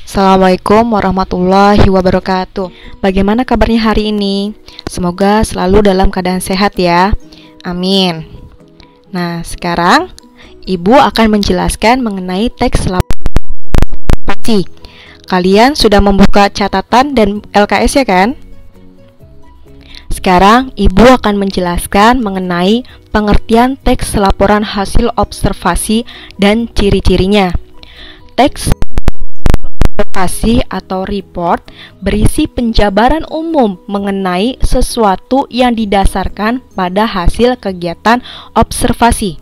Assalamualaikum warahmatullahi wabarakatuh. Bagaimana kabarnya hari ini? Semoga selalu dalam keadaan sehat ya. Amin. Nah, sekarang Ibu akan menjelaskan mengenai teks laporan. Kalian sudah membuka catatan dan LKS ya kan? Sekarang Ibu akan menjelaskan mengenai pengertian teks laporan hasil observasi dan ciri-cirinya. Teks observasi atau report berisi penjabaran umum mengenai sesuatu yang didasarkan pada hasil kegiatan observasi.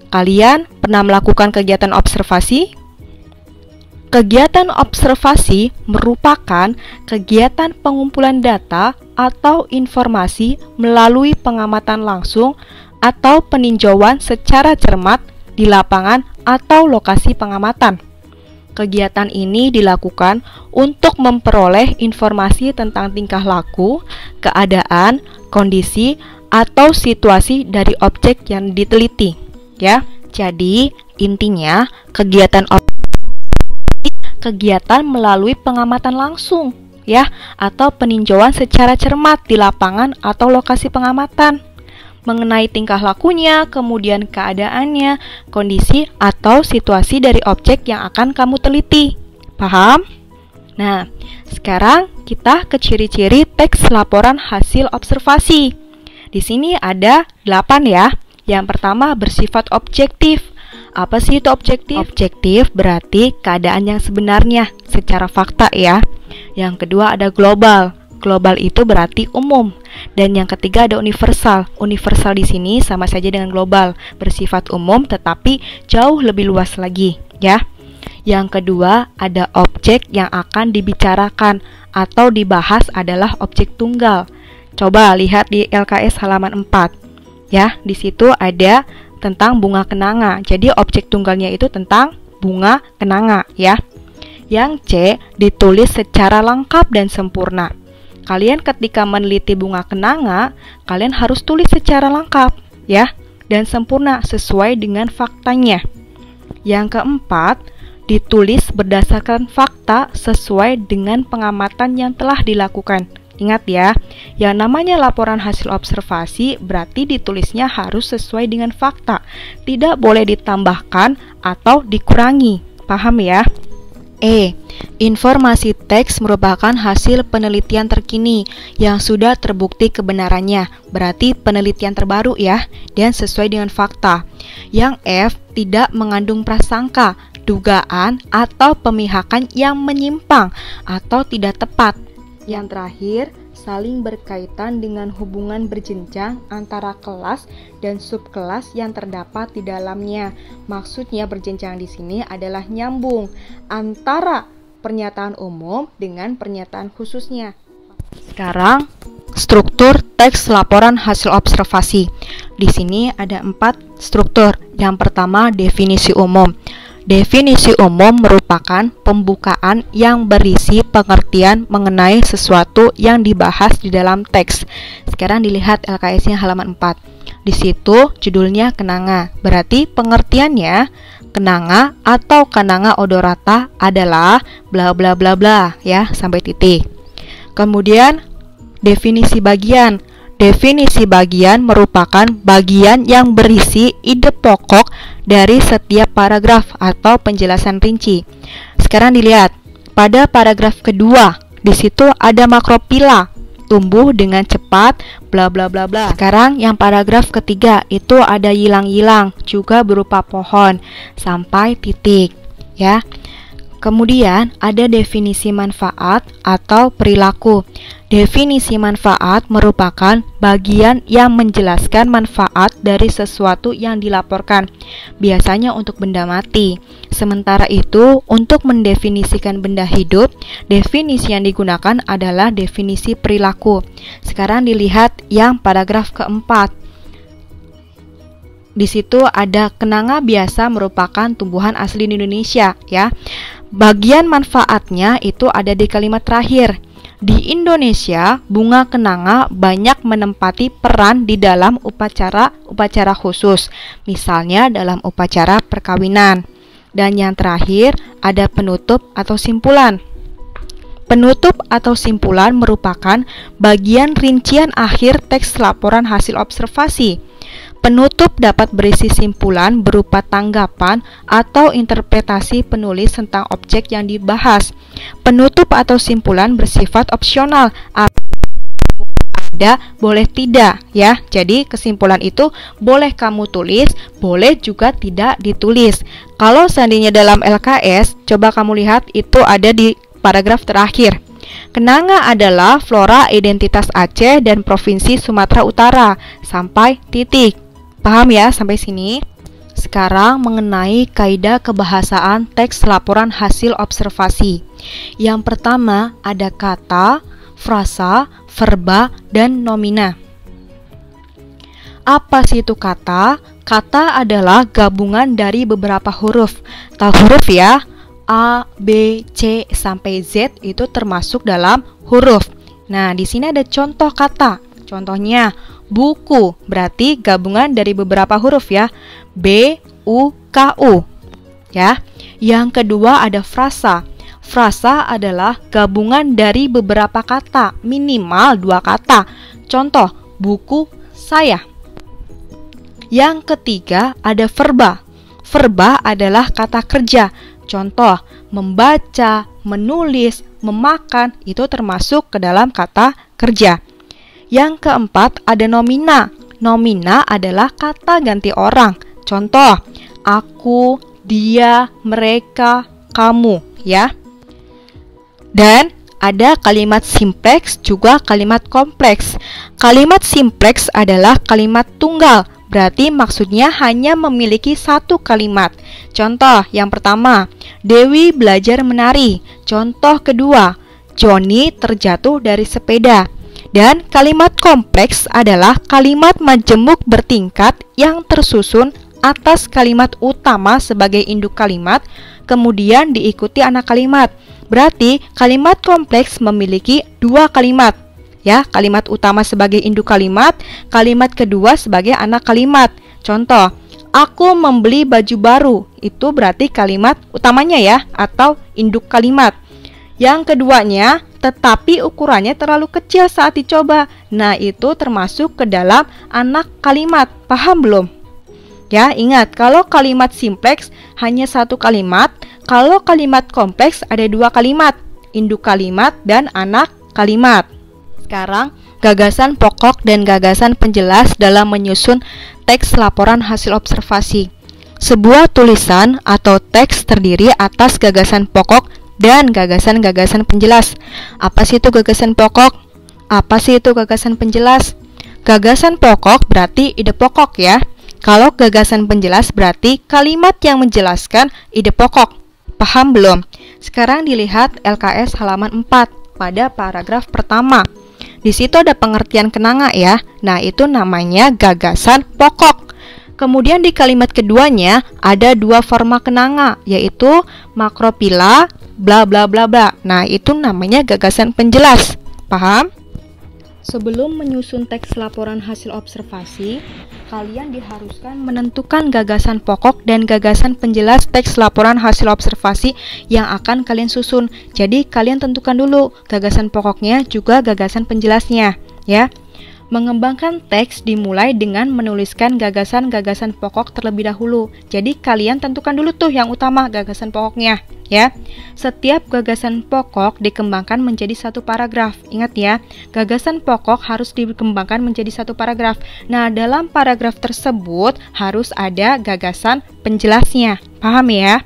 Kalian pernah melakukan kegiatan observasi? Kegiatan observasi merupakan kegiatan pengumpulan data atau informasi melalui pengamatan langsung atau peninjauan secara cermat di lapangan atau lokasi pengamatan. Kegiatan ini dilakukan untuk memperoleh informasi tentang tingkah laku, keadaan, kondisi, atau situasi dari objek yang diteliti. Ya, jadi intinya kegiatan melalui pengamatan langsung, ya, atau peninjauan secara cermat di lapangan atau lokasi pengamatan mengenai tingkah lakunya, kemudian keadaannya, kondisi atau situasi dari objek yang akan kamu teliti. Paham? Nah, sekarang kita ke ciri-ciri teks laporan hasil observasi. Di sini ada 8 ya. Yang pertama bersifat objektif. Apa sih itu objektif? Objektif berarti keadaan yang sebenarnya secara fakta ya. Yang kedua ada global. Global itu berarti umum. Dan yang ketiga ada universal. Universal di sini sama saja dengan global, bersifat umum tetapi jauh lebih luas lagi, ya. Yang kedua ada objek yang akan dibicarakan atau dibahas adalah objek tunggal. Coba lihat di LKS halaman 4. Ya, di situ ada tentang bunga kenanga. Jadi objek tunggalnya itu tentang bunga kenanga, ya. Yang C ditulis secara lengkap dan sempurna. Kalian ketika meneliti bunga kenanga, kalian harus tulis secara lengkap, ya, dan sempurna sesuai dengan faktanya. Yang keempat, ditulis berdasarkan fakta sesuai dengan pengamatan yang telah dilakukan. Ingat ya, yang namanya laporan hasil observasi berarti ditulisnya harus sesuai dengan fakta, tidak boleh ditambahkan atau dikurangi. Paham ya? Informasi teks merupakan hasil penelitian terkini yang sudah terbukti kebenarannya, berarti penelitian terbaru ya, dan sesuai dengan fakta. Yang F, tidak mengandung prasangka, dugaan, atau pemihakan yang menyimpang atau tidak tepat. Yang terakhir, saling berkaitan dengan hubungan berjenjang antara kelas dan subkelas yang terdapat di dalamnya. Maksudnya berjenjang di sini adalah nyambung antara pernyataan umum dengan pernyataan khususnya. Sekarang, struktur teks laporan hasil observasi. Di sini ada 4 struktur. Yang pertama, definisi umum. Definisi umum merupakan pembukaan yang berisi pengertian mengenai sesuatu yang dibahas di dalam teks. Sekarang dilihat LKS-nya halaman 4. Di situ judulnya kenanga. Berarti pengertiannya kenanga atau kananga odorata adalah bla bla bla bla ya, sampai titik. Kemudian definisi bagian. Definisi bagian merupakan bagian yang berisi ide pokok dari setiap paragraf atau penjelasan rinci. Sekarang dilihat pada paragraf kedua, di situ ada makropila, tumbuh dengan cepat, bla bla bla bla. Sekarang yang paragraf ketiga itu ada yilang-yilang, juga berupa pohon, sampai titik, ya. Kemudian ada definisi manfaat atau perilaku. Definisi manfaat merupakan bagian yang menjelaskan manfaat dari sesuatu yang dilaporkan, biasanya untuk benda mati. Sementara itu, untuk mendefinisikan benda hidup, definisi yang digunakan adalah definisi perilaku. Sekarang dilihat yang paragraf keempat. Di situ ada kenanga biasa merupakan tumbuhan asli di Indonesia, ya. Bagian manfaatnya itu ada di kalimat terakhir. Di Indonesia, bunga kenanga banyak menempati peran di dalam upacara khusus, misalnya dalam upacara perkawinan. Dan yang terakhir, ada penutup atau simpulan. Penutup atau simpulan merupakan bagian rincian akhir teks laporan hasil observasi. Penutup dapat berisi simpulan berupa tanggapan atau interpretasi penulis tentang objek yang dibahas. Penutup atau simpulan bersifat opsional. Ada, boleh tidak, ya. Jadi kesimpulan itu boleh kamu tulis, boleh juga tidak ditulis. Kalau seandainya dalam LKS, coba kamu lihat itu ada di paragraf terakhir. Kenanga adalah flora identitas Aceh dan Provinsi Sumatera Utara. Sampai titik. Paham ya sampai sini? Sekarang mengenai kaidah kebahasaan teks laporan hasil observasi. Yang pertama ada kata, frasa, verba, dan nomina. Apa sih itu kata? Kata adalah gabungan dari beberapa huruf. Tahu huruf ya? A, B, C, sampai Z itu termasuk dalam huruf. Nah, di sini ada contoh kata. Contohnya, buku, berarti gabungan dari beberapa huruf ya. B, U, K, U. Ya. Yang kedua ada frasa. Frasa adalah gabungan dari beberapa kata, minimal 2 kata. Contoh, buku saya. Yang ketiga ada verba. Verba adalah kata kerja. Contoh, membaca, menulis, memakan, itu termasuk ke dalam kata kerja. Yang keempat ada nomina. Nomina adalah kata ganti orang. Contoh, aku, dia, mereka, kamu, ya. Dan ada kalimat simpleks juga kalimat kompleks. Kalimat simpleks adalah kalimat tunggal. Berarti maksudnya hanya memiliki satu kalimat. Contoh yang pertama, Dewi belajar menari. Contoh kedua, Joni terjatuh dari sepeda. Dan kalimat kompleks adalah kalimat majemuk bertingkat yang tersusun atas kalimat utama sebagai induk kalimat, kemudian diikuti anak kalimat. Berarti kalimat kompleks memiliki 2 kalimat. Ya, kalimat utama sebagai induk kalimat, kalimat kedua sebagai anak kalimat. Contoh, aku membeli baju baru. Itu berarti kalimat utamanya ya, atau induk kalimat. Yang keduanya, tetapi ukurannya terlalu kecil saat dicoba. Nah, itu termasuk ke dalam anak kalimat. Paham belum? Ya, ingat, kalau kalimat simpleks hanya 1 kalimat, kalau kalimat kompleks ada 2 kalimat, induk kalimat dan anak kalimat. Sekarang, gagasan pokok dan gagasan penjelas dalam menyusun teks laporan hasil observasi. Sebuah tulisan atau teks terdiri atas gagasan pokok dan gagasan-gagasan penjelas. Apa sih itu gagasan pokok? Apa sih itu gagasan penjelas? Gagasan pokok berarti ide pokok ya. Kalau gagasan penjelas berarti kalimat yang menjelaskan ide pokok. Paham belum? Sekarang dilihat LKS halaman 4 pada paragraf pertama. Di situ ada pengertian kenanga ya. Nah, itu namanya gagasan pokok. Kemudian di kalimat keduanya ada 2 forma kenanga, yaitu makropila, bla bla bla bla. Nah, itu namanya gagasan penjelas. Paham? Sebelum menyusun teks laporan hasil observasi, kalian diharuskan menentukan gagasan pokok dan gagasan penjelas teks laporan hasil observasi yang akan kalian susun. Jadi, kalian tentukan dulu gagasan pokoknya juga gagasan penjelasnya, ya. Mengembangkan teks dimulai dengan menuliskan gagasan-gagasan pokok terlebih dahulu. Jadi kalian tentukan dulu tuh yang utama gagasan pokoknya, ya. Setiap gagasan pokok dikembangkan menjadi 1 paragraf. Ingat ya, gagasan pokok harus dikembangkan menjadi 1 paragraf. Nah, dalam paragraf tersebut harus ada gagasan penjelasnya. Paham ya?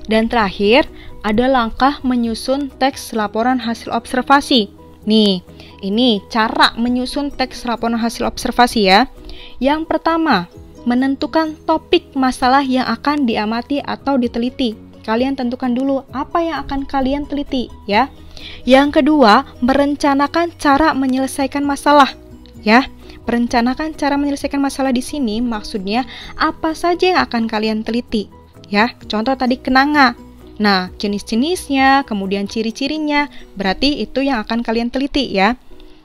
Dan terakhir, ada langkah menyusun teks laporan hasil observasi. Nih, ini cara menyusun teks laporan hasil observasi ya. Yang pertama, menentukan topik masalah yang akan diamati atau diteliti. Kalian tentukan dulu apa yang akan kalian teliti ya. Yang kedua, merencanakan cara menyelesaikan masalah ya. Merencanakan cara menyelesaikan masalah di sini maksudnya apa saja yang akan kalian teliti ya. Contoh tadi kenanga. Nah, jenis-jenisnya, kemudian ciri-cirinya, berarti itu yang akan kalian teliti ya.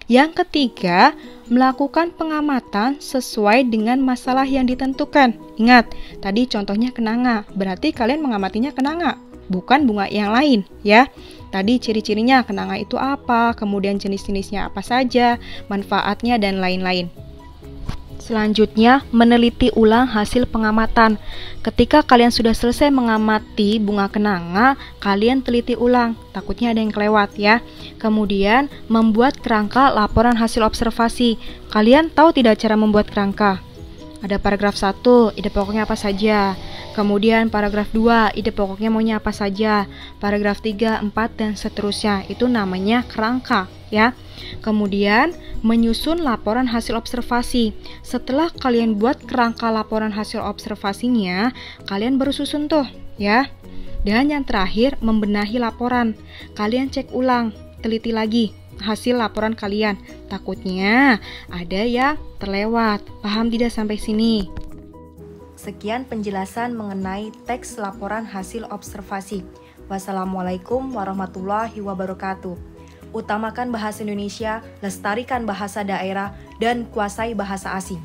Yang ketiga, Melakukan pengamatan sesuai dengan masalah yang ditentukan. Ingat, tadi contohnya kenanga, berarti kalian mengamatinya kenanga, bukan bunga yang lain ya. Tadi ciri-cirinya kenanga itu apa, kemudian jenis-jenisnya apa saja, manfaatnya dan lain-lain. Selanjutnya, meneliti ulang hasil pengamatan. Ketika kalian sudah selesai mengamati bunga kenanga, kalian teliti ulang, takutnya ada yang kelewat ya. Kemudian, membuat kerangka laporan hasil observasi. Kalian tahu tidak cara membuat kerangka? Ada paragraf 1, ide pokoknya apa saja. Kemudian paragraf 2, ide pokoknya maunya apa saja. Paragraf 3, 4, dan seterusnya. Itu namanya kerangka ya. Kemudian menyusun laporan hasil observasi. Setelah kalian buat kerangka laporan hasil observasinya, kalian baru susun tuh ya. Dan yang terakhir, membenahi laporan. Kalian cek ulang, teliti lagi hasil laporan kalian. Takutnya ada yang terlewat. Paham tidak sampai sini? Sekian penjelasan mengenai teks laporan hasil observasi. Wassalamualaikum warahmatullahi wabarakatuh. Utamakan bahasa Indonesia, lestarikan bahasa daerah, dan kuasai bahasa asing.